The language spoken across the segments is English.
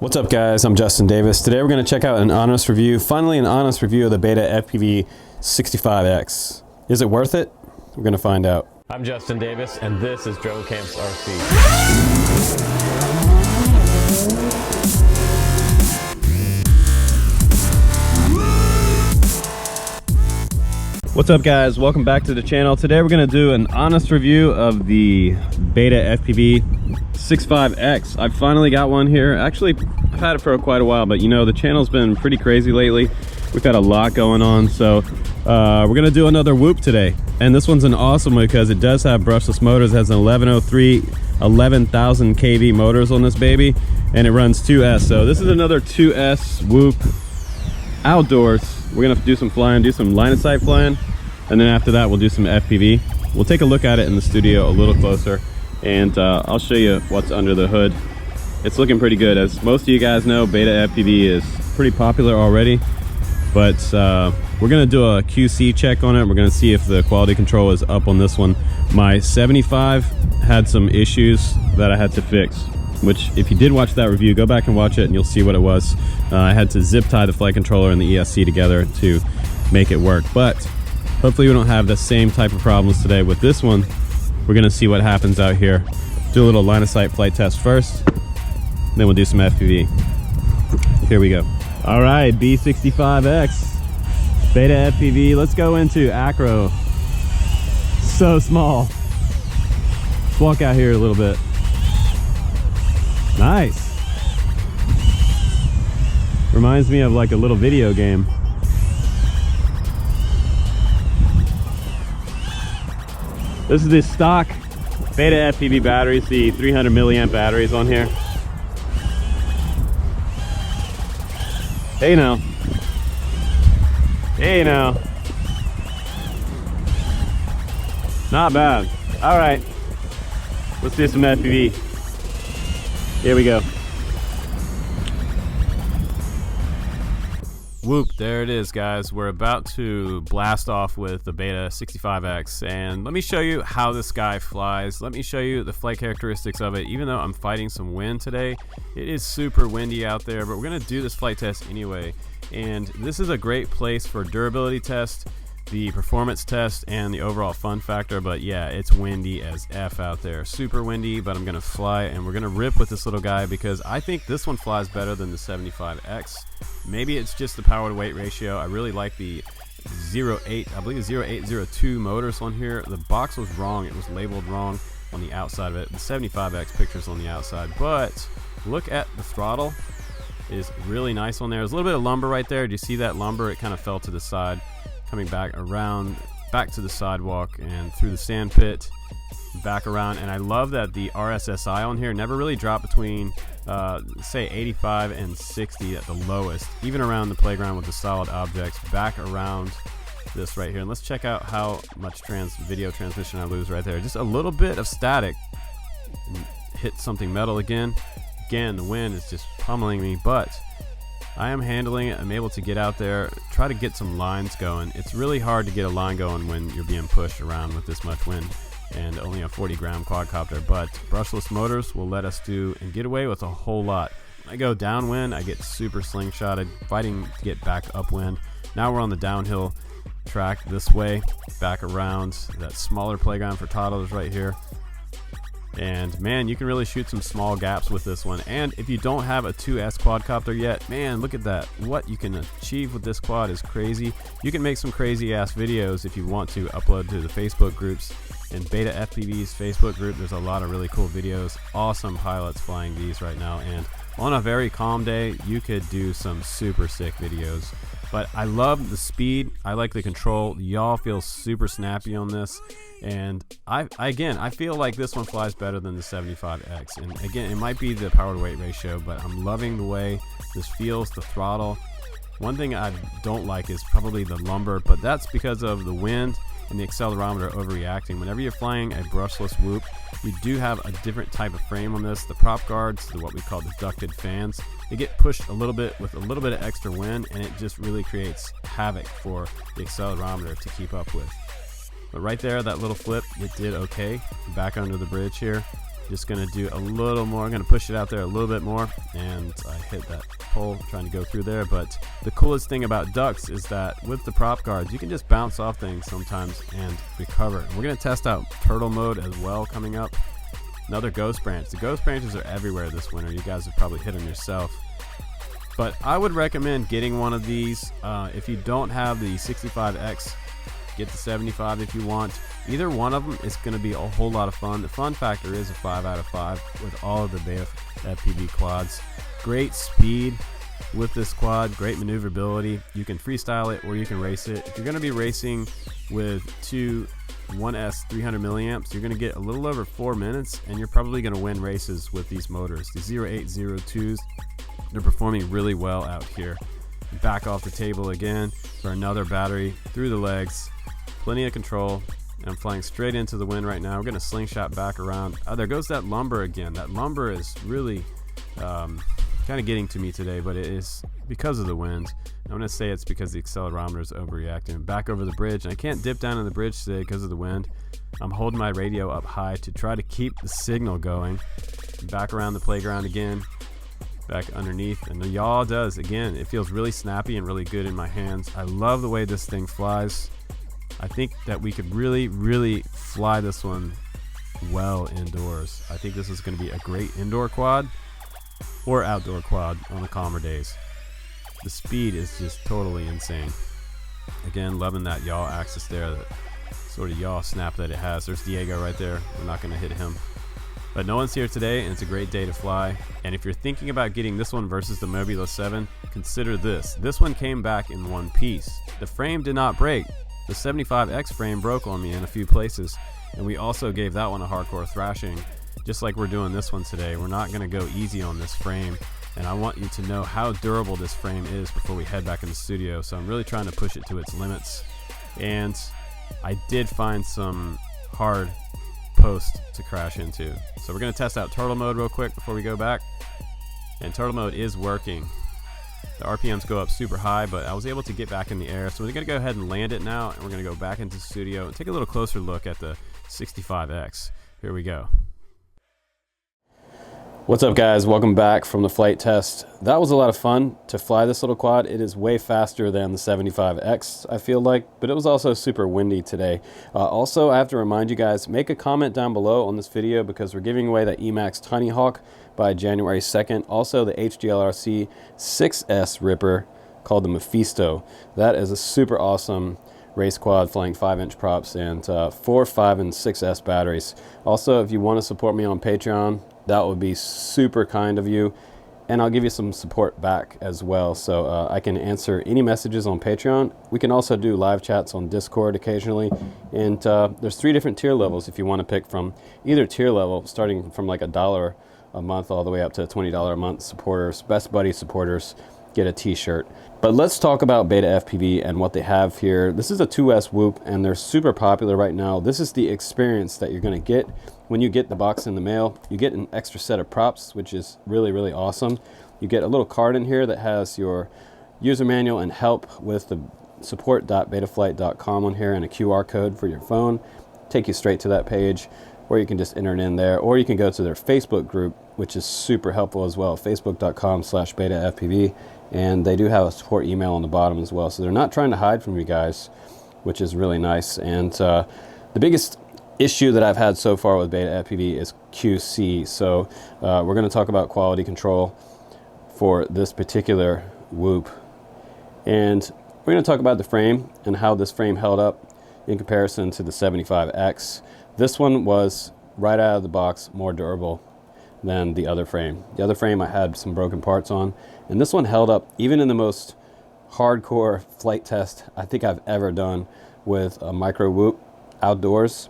What's up guys, I'm Justin Davis. Today we're going to check out finally an honest review of the BETAFPV 65X. Is it worth it? We're going to find out. I'm Justin Davis and this is Drone Camps RC. What's up guys, welcome back to the channel. Today we're going to do an honest review of the BETAFPV 65X. I finally got one here. Actually, I've had it for quite a while, but you know, the channel's been pretty crazy lately. We've had a lot going on, so we're gonna do another whoop today. And this one's an awesome one because it does have brushless motors. It has an 1103 11,000 kV motors on this baby, and it runs 2S. So this is another 2S whoop outdoors. We're gonna do some flying, do some line of sight flying, and then after that we'll do some FPV. We'll take a look at it in the studio a little closer, and I'll show you what's under the hood. It's looking pretty good. As most of you guys know, BETAFPV is pretty popular already, but we're gonna do a QC check on it. We're gonna see if the quality control is up on this one. My 75 had some issues that I had to fix, which if you did watch that review, go back and watch it and you'll see what it was. I had to zip tie the flight controller and the ESC together to make it work, but hopefully we don't have the same type of problems today with this one. We're gonna see what happens out here. Do a little line of sight flight test first, then we'll do some FPV. Here we go. All right, B65X, BETAFPV. Let's go into acro. So small. Let's walk out here a little bit. Nice. Reminds me of like a little video game. This is the stock BETAFPV batteries, the 300 milliamp batteries on here. Hey now. Hey now. Not bad. All right, let's do some FPV. Here we go. Whoop, there it is guys. We're about to blast off with the BETA65X, and let me show you how this guy flies. Let me show you the flight characteristics of it. Even though I'm fighting some wind today, it is super windy out there, but we're gonna do this flight test anyway. And this is a great place for durability test, the performance test, and the overall fun factor. But yeah, it's windy as F out there. Super windy, but I'm gonna fly and we're gonna rip with this little guy because I think this one flies better than the 75X. Maybe it's just the power to weight ratio. I really like the 08, I believe 0802 motors on here. The box was wrong, it was labeled wrong on the outside of it. The 75X pictures on the outside, but look at the throttle. Is really nice on there. There's a little bit of lumber right there. Do you see that lumber? It kind of fell to the side, coming back around, back to the sidewalk and through the sand pit, back around. And I love that the RSSI on here never really dropped between say 85 and 60 at the lowest, even around the playground with the solid objects, back around this right here. And let's check out how much video transmission I lose right there. Just a little bit of static. Hit something metal again. Again, the wind is just pummeling me, but I am handling it. I'm able to get out there, try to get some lines going. It's really hard to get a line going when you're being pushed around with this much wind and only a 40-gram quadcopter, but brushless motors will let us do and get away with a whole lot. When I go downwind, I get super slingshotted, fighting to get back upwind. Now we're on the downhill track this way, back around that smaller playground for toddlers right here. And man, you can really shoot some small gaps with this one. And if you don't have a 2S quadcopter yet, man, look at that. What you can achieve with this quad is crazy. You can make some crazy ass videos if you want to upload to the Facebook groups. In BETAFPV's Facebook group, there's a lot of really cool videos. Awesome pilots flying these right now. And on a very calm day, you could do some super sick videos. But I love the speed. I like the control. Y'all feel super snappy on this. And I feel like this one flies better than the 75X. And again, it might be the power to weight ratio, but I'm loving the way this feels, the throttle. One thing I don't like is probably the lumber, but that's because of the wind and the accelerometer overreacting. Whenever you're flying a brushless whoop, you do have a different type of frame on this. The prop guards, what we call the ducted fans, they get pushed a little bit with a little bit of extra wind, and it just really creates havoc for the accelerometer to keep up with. But right there, that little flip, it did okay. Back under the bridge here. Just gonna do a little more. I'm gonna push it out there a little bit more, and I hit that pole trying to go through there. But the coolest thing about ducks is that with the prop guards, you can just bounce off things sometimes and recover. And we're gonna test out turtle mode as well coming up. Another ghost branch. The ghost branches are everywhere this winter. You guys have probably hit them yourself. But I would recommend getting one of these. If you don't have the 65X, get the 75 if you want. Either one of them is going to be a whole lot of fun. The fun factor is a 5 out of 5 with all of the BeFpV quads. Great speed with this quad, great maneuverability. You can freestyle it or you can race it. If you're going to be racing with two 1S 300 milliamps, you're going to get a little over 4 minutes, and you're probably going to win races with these motors. The 0802s, they're performing really well out here. Back off the table again for another battery through the legs. Plenty of control. I'm flying straight into the wind right now. We're going to slingshot back around. Oh, there goes that lumber again. That lumber is really kind of getting to me today, but it is because of the wind. I'm going to say it's because the accelerometer is overreacting. Back over the bridge, and I can't dip down in the bridge today because of the wind. I'm holding my radio up high to try to keep the signal going. Back around the playground again. Back underneath, and the yaw does again. It feels really snappy and really good in my hands. I love the way this thing flies. I think that we could really fly this one well indoors. I think this is going to be a great indoor quad or outdoor quad on the calmer days. The speed is just totally insane. Again, loving that yaw axis there, that sort of yaw snap that it has. There's Diego right there. We're not going to hit him. But no one's here today, and it's a great day to fly. And if you're thinking about getting this one versus the Mobilo 7, consider this. This one came back in one piece. The frame did not break. The 75X frame broke on me in a few places, and we also gave that one a hardcore thrashing. Just like we're doing this one today, we're not going to go easy on this frame, and I want you to know how durable this frame is before we head back in the studio. So I'm really trying to push it to its limits, and I did find some hard post to crash into. So we're going to test out turtle mode real quick before we go back, and turtle mode is working. The RPMs go up super high, but I was able to get back in the air. So we're going to go ahead and land it now, and we're going to go back into the studio and take a little closer look at the 65X. Here we go. What's up, guys? Welcome back from the flight test. That was a lot of fun to fly this little quad. It is way faster than the 75X, I feel like, but it was also super windy today. Also, I have to remind you guys, make a comment down below on this video because we're giving away that Emax Tiny Hawk by January 2nd. Also, the HGLRC 6S Ripper called the Mephisto. That is a super awesome race quad flying 5-inch props and 4, 5, and 6S batteries. Also, if you want to support me on Patreon, that would be super kind of you, and I'll give you some support back as well. So I can answer any messages on Patreon. We can also do live chats on Discord occasionally, and there's 3 different tier levels if you want to pick from either tier level, starting from like $1 a month all the way up to $20 a month. Supporters, best buddy supporters, get a t-shirt. But let's talk about BetaFPV and what they have here. This is a 2S Whoop, and they're super popular right now. This is the experience that you're going to get when you get the box in the mail. You get an extra set of props, which is really awesome. You get a little card in here that has your user manual and help with the support.betaflight.com on here, and a QR code for your phone. Take you straight to that page, or you can just enter it in there, or you can go to their Facebook group, which is super helpful as well, facebook.com/BetaFPV, and they do have a support email on the bottom as well. So they're not trying to hide from you guys, which is really nice. And the biggest issue that I've had so far with BetaFPV is QC. So we're going to talk about quality control for this particular Whoop, and we're going to talk about the frame and how this frame held up in comparison to the 75X. This one was right out of the box more durable than the other frame. The other frame I had some broken parts on, and this one held up even in the most hardcore flight test I think I've ever done with a micro Whoop outdoors.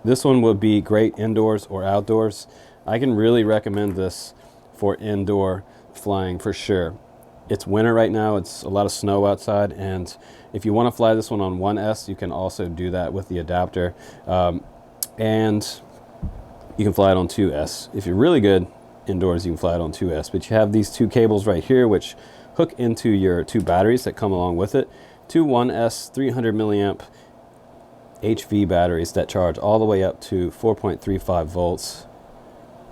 This one would be great indoors or outdoors. I can really recommend this for indoor flying for sure. It's winter right now, it's a lot of snow outside, and if you want to fly this one on 1S, you can also do that with the adapter. And you can fly it on 2S. If you're really good indoors, you can fly it on 2S. But you have these 2 cables right here, which hook into your 2 batteries that come along with it. 2 1S 300 milliamp HV batteries that charge all the way up to 4.35 volts.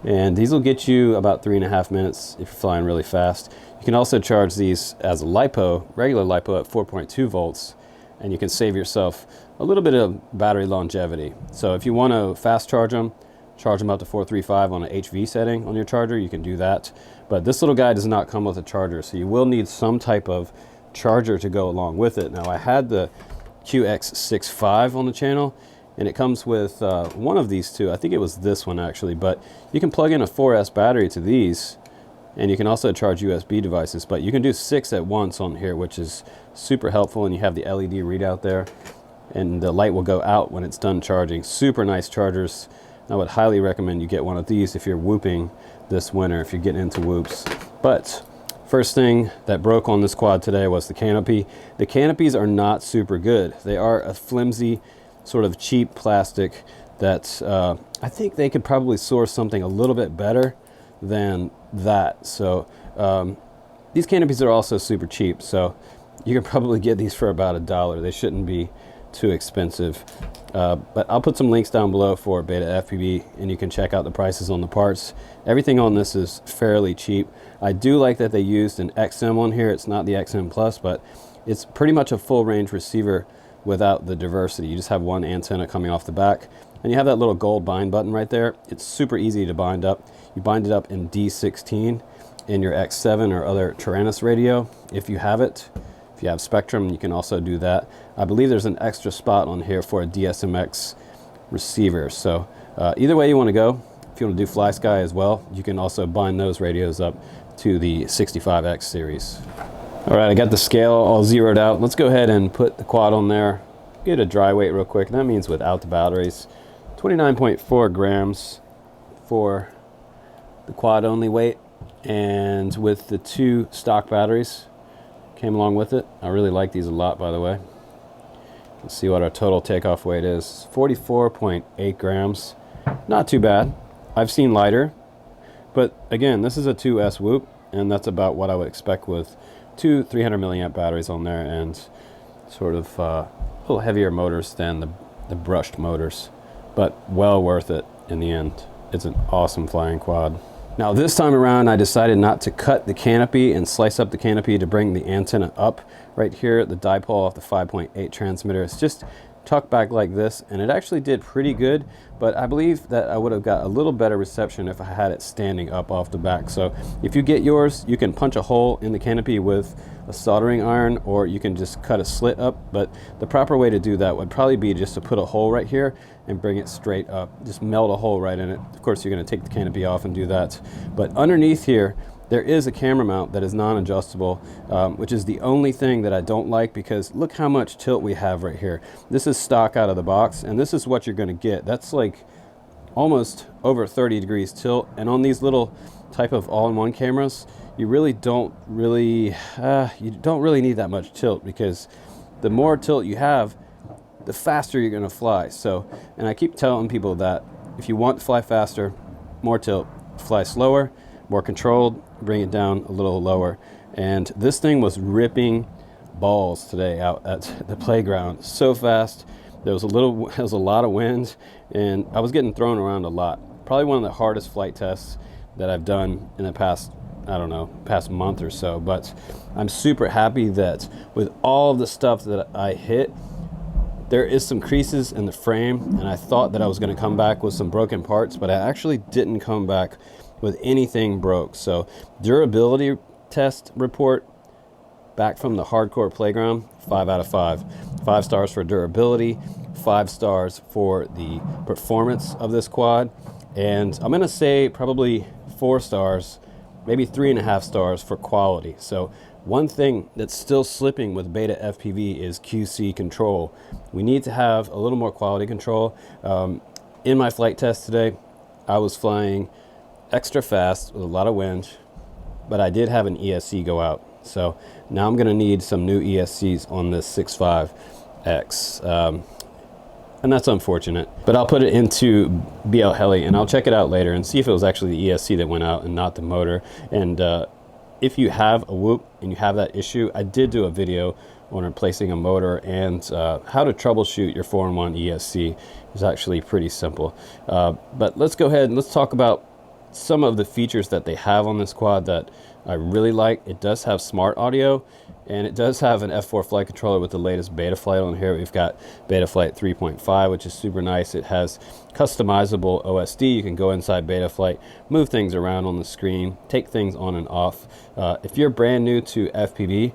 And these will get you about 3.5 minutes if you're flying really fast. You can also charge these as a LiPo, regular LiPo at 4.2 volts, and you can save yourself a little bit of battery longevity. So if you want to fast charge them up to 435 on an HV setting on your charger, you can do that. But this little guy does not come with a charger, so you will need some type of charger to go along with it. Now, I had the QX65 on the channel, and it comes with one of these two. I think it was this one actually, but you can plug in a 4S battery to these, and you can also charge USB devices, but you can do 6 at once on here, which is super helpful. And you have the LED readout there, and the light will go out when it's done charging. Super nice chargers. I would highly recommend you get one of these if you're whooping this winter, if you're getting into whoops. But first thing that broke on this quad today was the canopy. The canopies are not super good. They are a flimsy, sort of cheap plastic that I think they could probably source something a little bit better than that. So these canopies are also super cheap, so you can probably get these for about $1. They shouldn't be too expensive. But I'll put some links down below for BetaFPV, and you can check out the prices on the parts. Everything on this is fairly cheap. I do like that they used an XM on here. It's not the XM Plus, but it's pretty much a full range receiver without the diversity. You just have one antenna coming off the back, and you have that little gold bind button right there. It's super easy to bind up. You bind it up in D16 in your X7 or other Taranis radio if you have it. If you have Spectrum, you can also do that. I believe there's an extra spot on here for a DSMX receiver. So either way you want to go, if you want to do Fly Sky as well, you can also bind those radios up to the 65X series. All right, I got the scale all zeroed out. Let's go ahead and put the quad on there. Get a dry weight real quick. That means without the batteries. 29.4 grams for the quad only weight, and with the 2 stock batteries came along with it. I really like these a lot, by the way. Let's see what our total takeoff weight is. 44.8 grams. Not too bad. I've seen lighter, but again, this is a 2S Whoop, and that's about what I would expect with 2 300 milliamp batteries on there, and sort of a little heavier motors than the brushed motors, but well worth it in the end. It's an awesome flying quad. Now this time around, I decided not to cut the canopy and slice up the canopy to bring the antenna up. Right here, the dipole off the 5.8 transmitter, it's just tucked back like this, and it actually did pretty good, but I believe that I would have got a little better reception if I had it standing up off the back. So if you get yours, you can punch a hole in the canopy with a soldering iron, or you can just cut a slit up, but the proper way to do that would probably be just to put a hole right here and bring it straight up. Just melt a hole right in it. Of course, you're going to take the canopy off and do that, but underneath here there is a camera mount that is non-adjustable, which is the only thing that I don't like, because look how much tilt we have right here. This is stock out of the box, and this is what you're going to get. That's like almost over 30 degrees tilt, and on these little type of all-in-one cameras, you don't really need that much tilt, because the more tilt you have, the faster you're going to fly. So, and I keep telling people that if you want to fly faster, more tilt. Fly slower, more controlled, bring it down a little lower. And this thing was ripping balls today out at the playground so fast. There was a lot of wind, and I was getting thrown around a lot. Probably one of the hardest flight tests that I've done in the past, I don't know, past month or so. But I'm super happy that with all of the stuff that I hit, there is some creases in the frame, and I thought that I was going to come back with some broken parts, but I actually didn't come back with anything broke. So durability test report back from the hardcore playground, 5 out of 5. 5 stars for durability, 5 stars for the performance of this quad, and I'm gonna say probably 4 stars, maybe 3.5 stars for quality. So one thing that's still slipping with BetaFPV is QC control. We need to have a little more quality control. In my flight test today, I was flying extra fast with a lot of wind, but I did have an ESC go out. So now I'm gonna need some new ESCs on this 65X. And that's unfortunate, but I'll put it into BL Heli and I'll check it out later and see if it was actually the ESC that went out and not the motor. And if you have a Whoop and you have that issue, I did do a video on replacing a motor and how to troubleshoot your 4-in-1 ESC. Is actually pretty simple. But let's go ahead and let's talk about some of the features that they have on this quad that I really like. It does have smart audio, and it does have an F4 flight controller with the latest Betaflight on here. We've got Betaflight 3.5, which is super nice. It has customizable OSD. You can go inside Betaflight, move things around on the screen, take things on and off. If you're brand new to FPV,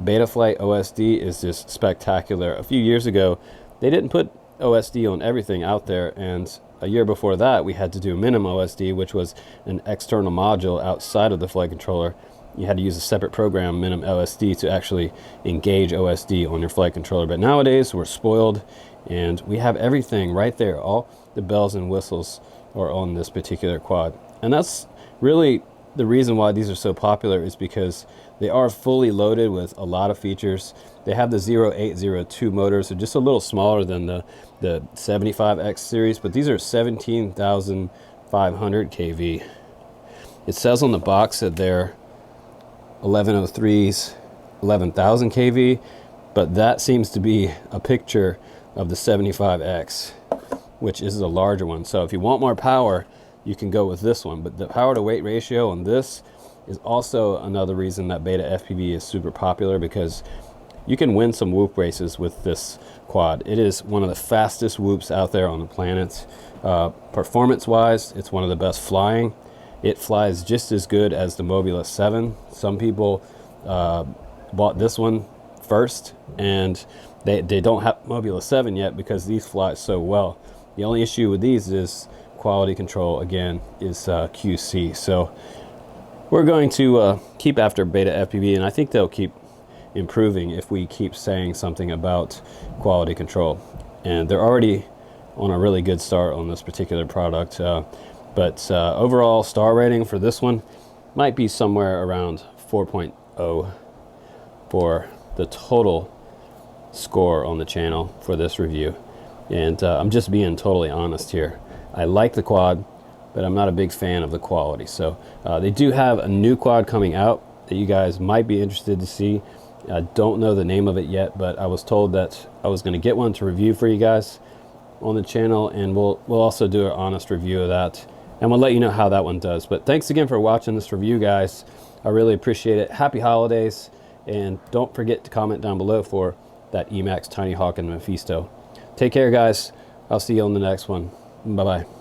Betaflight OSD is just spectacular. A few years ago, they didn't put OSD on everything out there, and a year before that, we had to do Minim OSD, which was an external module outside of the flight controller. You had to use a separate program, Minim OSD, to actually engage OSD on your flight controller. But nowadays, we're spoiled, and we have everything right there. All the bells and whistles are on this particular quad. And that's really the reason why these are so popular, is because they are fully loaded with a lot of features. They have the 0802 motors, so just a little smaller than the 75X series, but these are 17,500 kV. It says on the box that they're 1103s, 11,000 kV, but that seems to be a picture of the 75X, which is the larger one. So if you want more power, you can go with this one, but the power to weight ratio on this is also another reason that Beta FPV is super popular, because you can win some whoop races with this quad. It is one of the fastest whoops out there on the planet. Performance wise, it's one of the best flying. It flies just as good as the Mobula 7. Some people bought this one first, and they don't have Mobula 7 yet because these fly so well. The only issue with these is quality control, again, is QC. So we're going to keep after Beta FPV, and I think they'll keep improving if we keep saying something about quality control. And they're already on a really good start on this particular product. But overall star rating for this one might be somewhere around 4.0 for the total score on the channel for this review. And I'm just being totally honest here. I like the quad, but I'm not a big fan of the quality. So they do have a new quad coming out that you guys might be interested to see. I don't know the name of it yet, but I was told that I was going to get one to review for you guys on the channel, and we'll also do an honest review of that, and we'll let you know how that one does. But thanks again for watching this review, guys. I really appreciate it. Happy holidays, and don't forget to comment down below for that Emax, Tiny Hawk, and Mephisto. Take care, guys. I'll see you on the next one. Bye-bye.